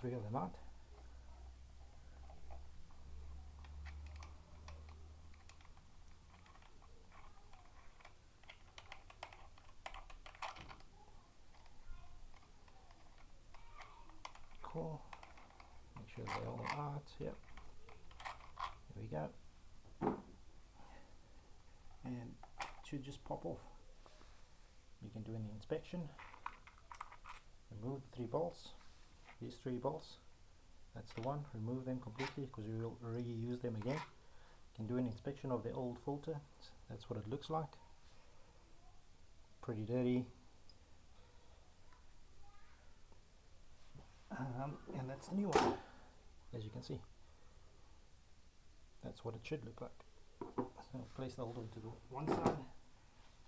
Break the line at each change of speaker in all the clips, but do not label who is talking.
3 of them out. Cool. Make sure they're all out. Yep. There we go. And it should just pop off. You can do an inspection. Remove the 3 bolts. These 3 bolts. That's the one. Remove them completely because we will reuse them again. You can do an inspection of the old filter. That's what it looks like. Pretty dirty. And that's the new one, as you can see. That's what it should look like. So place the old one to the one side,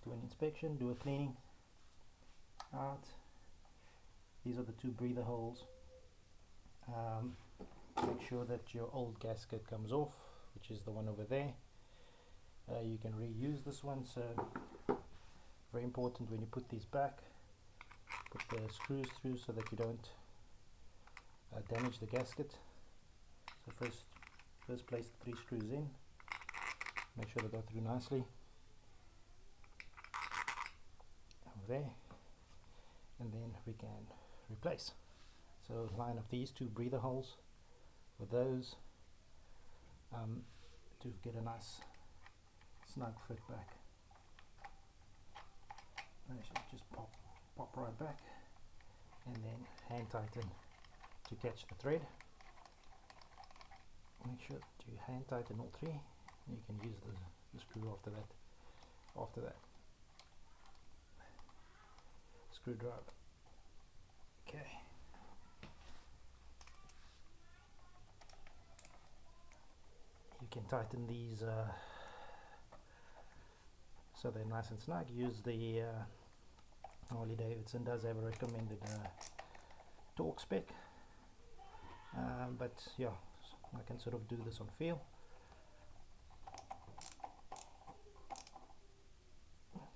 do an inspection, do a cleaning out. These are the 2 breather holes. Make sure that your old gasket comes off, which is the one over there. You can reuse this one, so very important when you put these back, put the screws through so that you don't damage the gasket. So first place the 3 screws in, make sure they go through nicely over there, and then we can replace. So line up these 2 breather holes with those to get a nice snug fit back. They should just pop right back, and then hand tighten to catch the thread. Make sure to hand tighten all 3. You can use the screw after that. Screwdriver. Okay. You can tighten these so they're nice and snug. Use the Harley Davidson does have a recommended torque spec, but yeah, I can sort of do this on feel.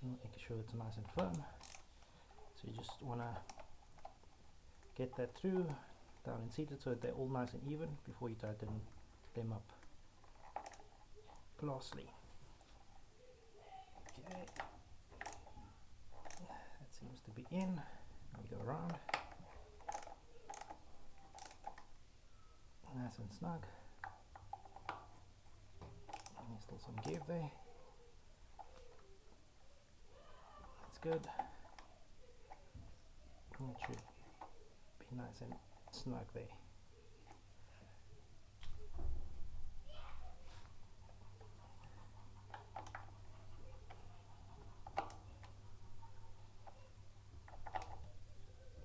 Making sure it's nice and firm. So you just want to get that through, down and seated, so that they're all nice and even before you tighten them up closely. Okay, that seems to be in. We go around, nice and snug. And there's still some give there. That's good. It should be nice and snug there.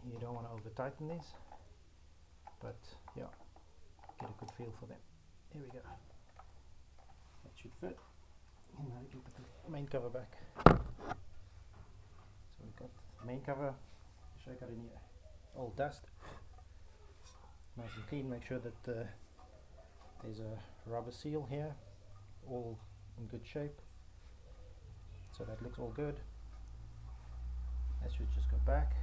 You don't want to over tighten these, but yeah, get a good feel for them. Here we go. That should fit. And now you can put the main cover back. So we've got the main cover. Shake out any old dust. Nice and clean. Make sure that there's a rubber seal here, all in good shape. So that looks all good. That should just go back.